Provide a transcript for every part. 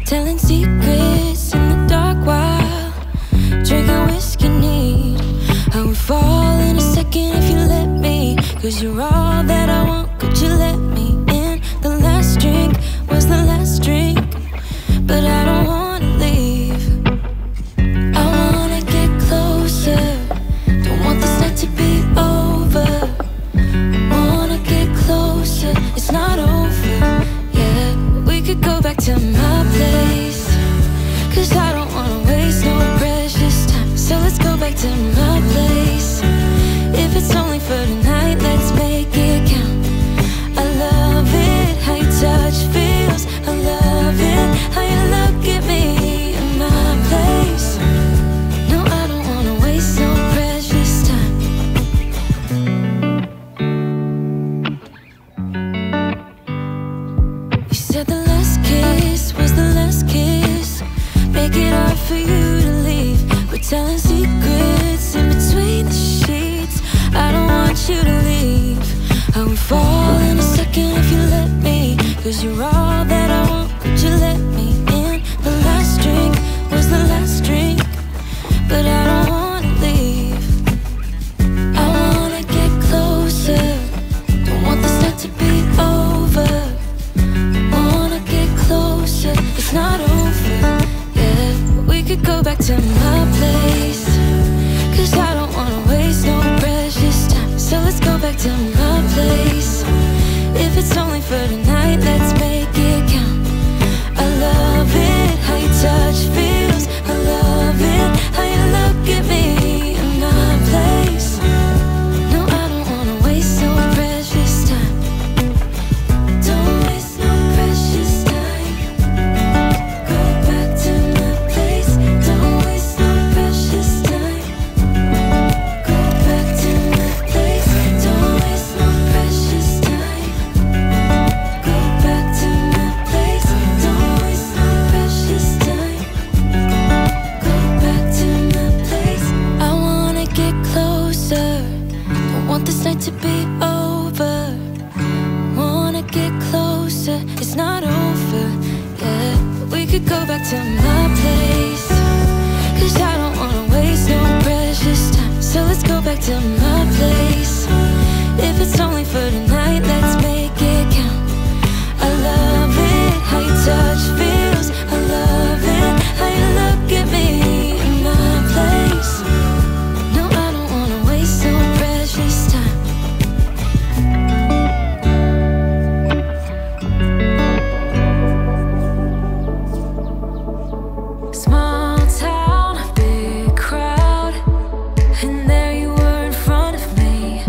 telling secrets in the dark while drinking whiskey neat. I would fall in a second if you let me, 'cause you're all that I want, could you let me in? The last drink was the last drink, but I don't wanna leave. I wanna get closer, don't want this night to be over. Wanna get closer, it's not over, yeah. We could go back to my place, 'cause I don't wanna waste no precious time. So let's go back to my place. If it's only for tonight, let's make it count. I love it, how your touch feels. I love it, how you look at me in my place. No, I don't wanna waste no precious time. You said the last kiss was the last kiss, make it hard for you to leave. We're telling secrets in between the sheets. I don't want you to leave. I would fall in a second if you let me, 'cause you're all that I want, could you let me in? The last drink was the last drink, but I don't wanna leave. I wanna get closer, don't want this night to be over. Wanna get closer, it's not over, yeah. We could go back to my place, 'cause I don't wanna waste no precious time. So let's go back to my place. If it's only for tonight, let's make it count. I love it, how your touch feels. I love it, how you look at me in my place. No, I don't wanna waste no precious time. Don't waste no precious time. Go back to my place. Don't waste no precious time. Go back to my place. Don't waste no precious time. Go back to my place. Don't waste no precious time. Go back to my place. I wanna get closer, don't want this night to be over. Wanna get closer, it's not over, yeah. We could go back to my place, 'cause I don't wanna waste no precious time. So let's go back to my place. If it's only for tonight, let's make it count. I love it, how your touch feels. I love it, how you look at me in my place. No, I don't wanna waste no precious time. Small town, big crowd, and there you were in front of me.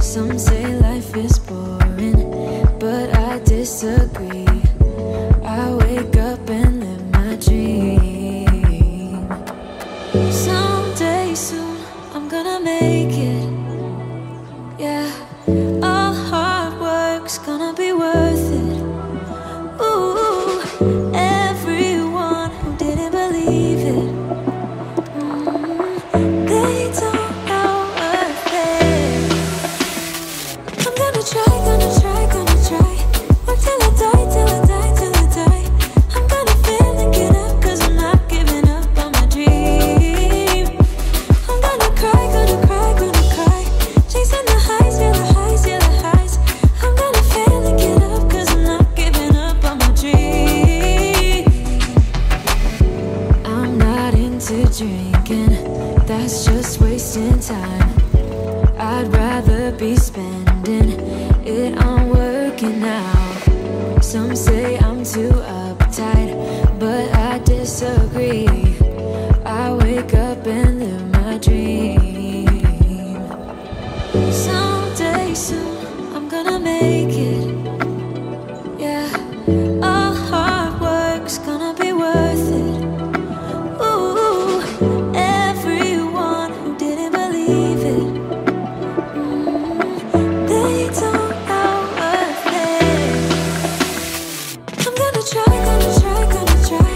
Some say life is boring, but I disagree. I wake up and live my dream. Someday soon I'm gonna make it. Yeah, all hard work's gonna be worth it. Ooh, everyone who didn't believe it, they don't know worth it. I'm gonna try, gonna try, gonna try. Work till I die, till I die, till I die. I'm gonna fail and get up, 'cause I'm not giving up on my dream. I'm gonna cry, gonna cry, gonna cry. Chasing the highs, yeah, the highs, yeah, the highs. I'm gonna fail and get up, 'cause I'm not giving up on my dream. I'm not into drinking, that's just wasting time. I'd rather be spending it on working out. Some say I'm too uptight, but I disagree. I wake up and live my dream. Someday soon I'm gonna make it. Yeah, all hard work's gonna be worth it. Ooh, everyone who didn't believe it, they don't know worth it. I'm gonna try, gonna try, gonna try.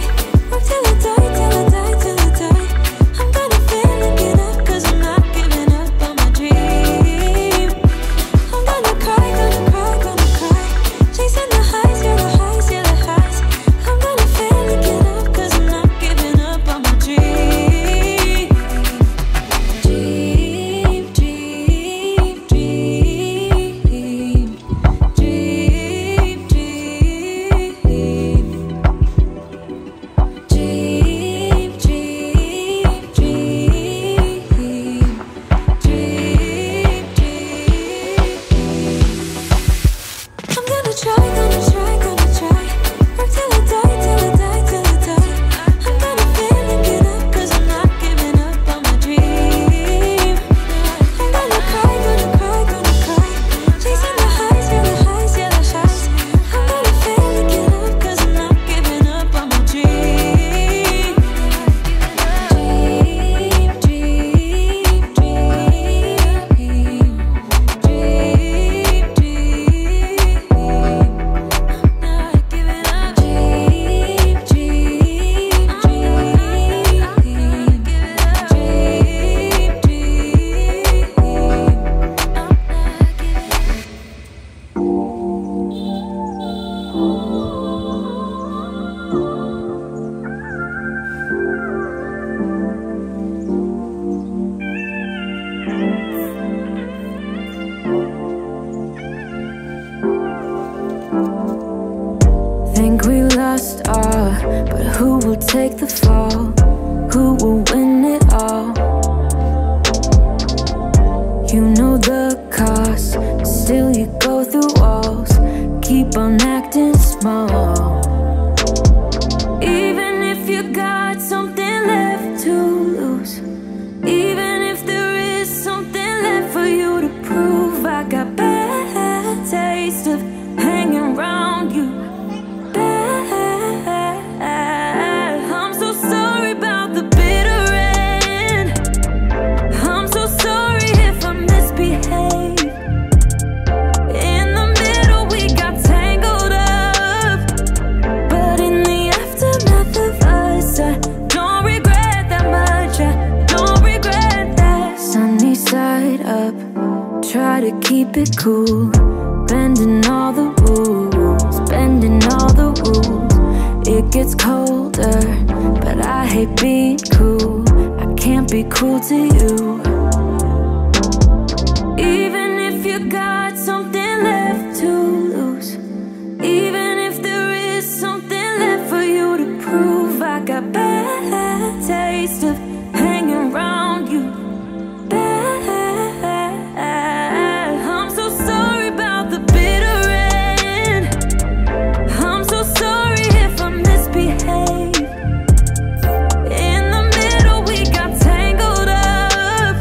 Work till I die, till I die, till I die. I'm gonna fail and get up, 'cause I'm not giving up on my dream. I'm gonna cry, gonna cry, gonna cry. Chasing the highs, yeah, the highs, yeah, the highs. I'm gonna fail and get up, 'cause I'm not giving up on my dream. Dream, dream, dream. Dream, dream, dream. Dream, dream, dream. Dream, dream. I'm gonna try, gonna try, gonna try. Work till I die, till I die, till I die. I'm gonna fail and get up, 'cause I'm not giving up on my dream. I'm gonna cry, gonna cry, gonna cry. Chasing the highs, yeah, the highs, yeah, the highs. I'm gonna fail and get up, 'cause I'm not giving up on my dream. Dream, dream, dream. Dream, dream. Not giving up. Dream, dream, dream. Dream, Think we lost all, but who will take the fall? Who will win it all? You know the cost, still you go through walls. Keep on acting small. Even if you got something left to lose, even if there is something left for you to prove, I got bad taste of hanging around you. Bad. I'm so sorry about the bitter end. I'm so sorry if I misbehave. In the middle we got tangled up, but in the aftermath of us, I don't regret that much. I don't regret that. Sunny side up, try to keep it cool. Bending all the rules, bending all the rules. It gets colder, but I hate being cool. I can't be cruel to you. Even if you got something left to lose, even if there is something left for you to prove, I got bad taste of hanging around you. Bad. I'm so sorry about the bitter end. I'm so sorry if I misbehave. In the middle we got tangled up,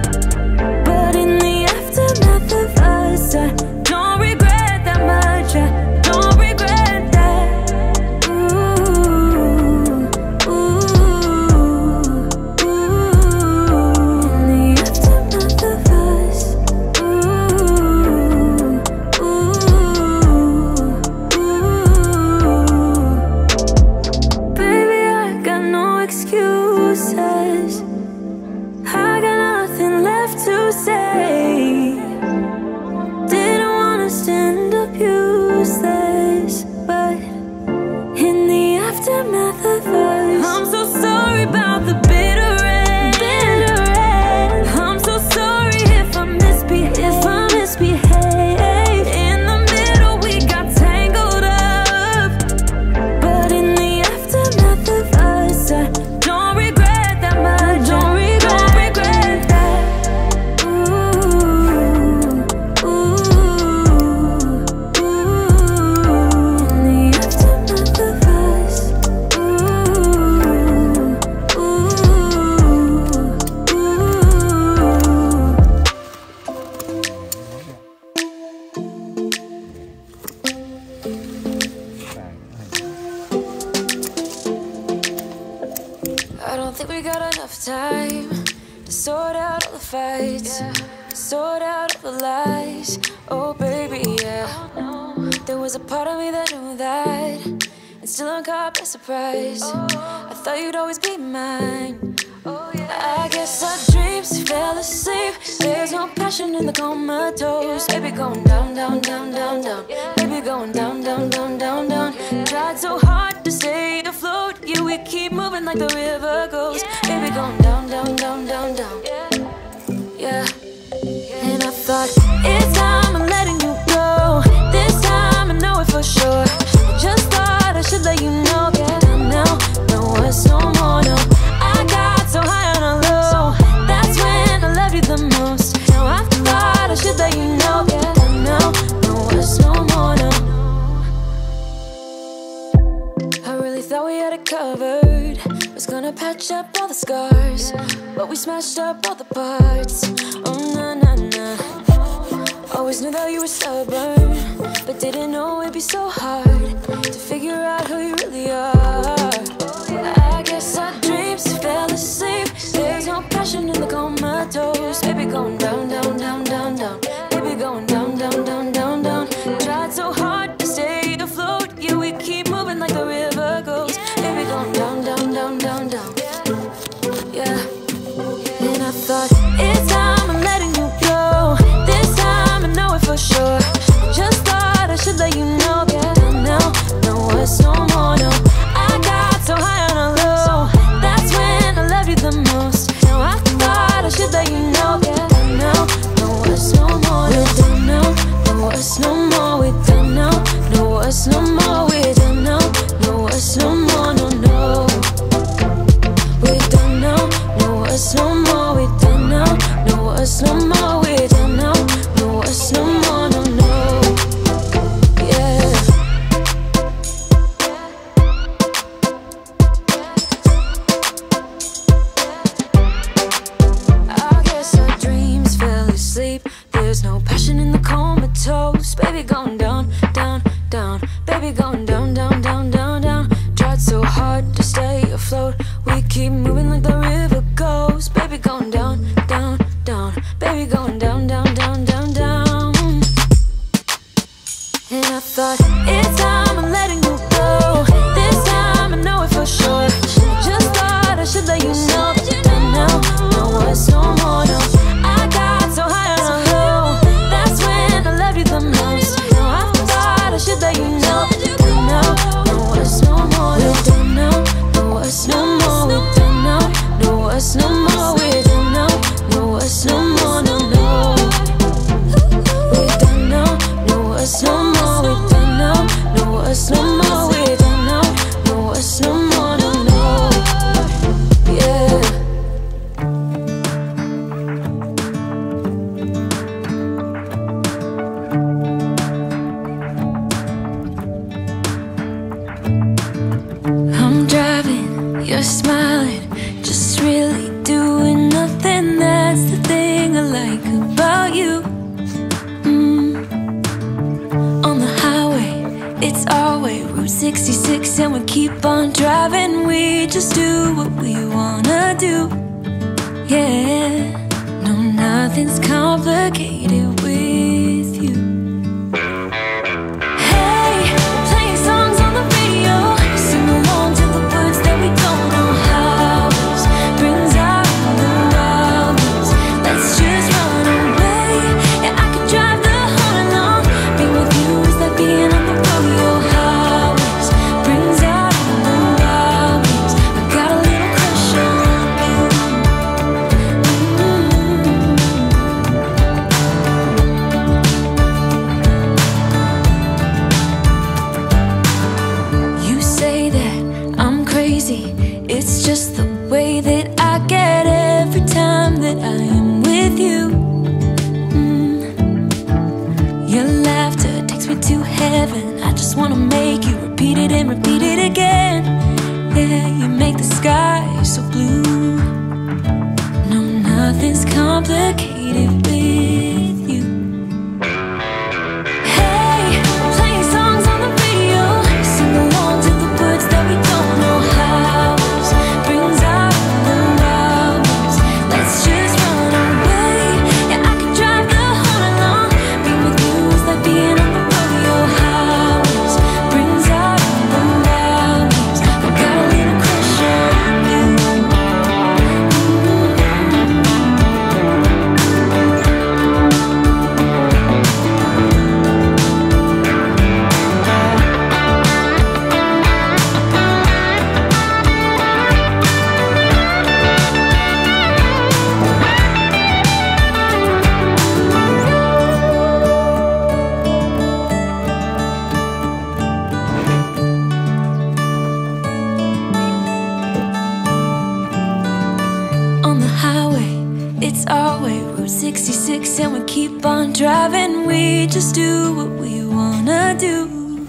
got enough time to sort out all the fights, sort out all the lies. Oh baby, yeah. There was a part of me that knew that, and still I'm caught by surprise. I thought you'd always be mine. I guess our dreams fell asleep. There's no passion in the comatose. Baby going down, down, down, down, down. Baby going down, down, down, down, down. Tried so hard to stay afloat. Yeah, we keep moving like the river goes. Baby going down, down, down, down, down. Yeah. And I thought, it's time I'm letting you go. This time I know it for sure. I just thought I should let you know. Yeah, now, no, it's no more, no. I got so high on a low. That's when I loved you the most. Now I thought I should let you know. Yeah, now, no, it's no more, no. I really thought we had it covered. Was gonna patch up all the scars, but we smashed up all the parts. Oh, nah, nah, nah. Always knew that you were stubborn, but didn't know it'd be so hard to figure out who you really are. I guess our dreams fell asleep. There's no passion in the comatose. Baby going down, down, down, down, down. Baby going down, down, down, down, down. Tried so hard to stay afloat. Yeah, we keep moving like the river goes. Baby going down, down, down, down, down. Yeah. And I thought, it's time I'm letting you go. This time I know it for sure. Just thought I should let you know. Yeah, now, no, it's no more, no. I got so high on a low. That's when I loved you the most. Now I thought I should let you know. Yeah, now, no, it's no more. We're done now. No, it's no more. We're done now. No, it's no more. We're done now. No, it's no more. No, no. We're done now. No, it's no more. We're done now. No, it's no more. We're done now. No, it's no more. No, no. Yeah. I guess our dreams fell asleep. There's no passion in the comatose. Baby going down, down, down. Baby going down, down, down, down, down. Tried so hard to stay afloat. We keep moving like the river goes. Baby going down, down, down. Baby going down, down, down, down, down. And I thought, it's time I'm letting you go. This time I know it for sure. Just thought I should let you know. And now, no, it's no more, no. I got so high on a low. That's when I loved you the most. Now I thought I should let you know. And now, no, it's no more. We're done now. No, it's no more. We're done now. No, it's no more. We're done now. No, it's no more. No, no. We're done now. No, it's no more. We're done now. No, it's no more. We're done now. No, it's no more. No, no. Yeah. I'm driving, you're smiling, just really doing nothing. That's the thing I like about you. On the highway, it's our way, Route 66, and we keep on driving. We just do what we wanna do. Yeah, no, nothing's complicated with you. Hey, playing songs on the radio, sing along to the words that we don't know how. Brings out the wildness. Let's just run away. Yeah, I could drive the whole night long. Being with you is like being on the rodeo highways. Brings out the wildness. I got a little crush on you. You say that I'm crazy. It's just the way that I get every time that I am with you. Your laughter takes me to heaven. I just wanna make you repeat it and repeat it again. Yeah, you make the sky so blue. No, nothing's complicated with you. Hey, playing songs on the radio, sing along to the words that we don't know how. Brings out the 66 and we keep on driving. We just do what we wanna do.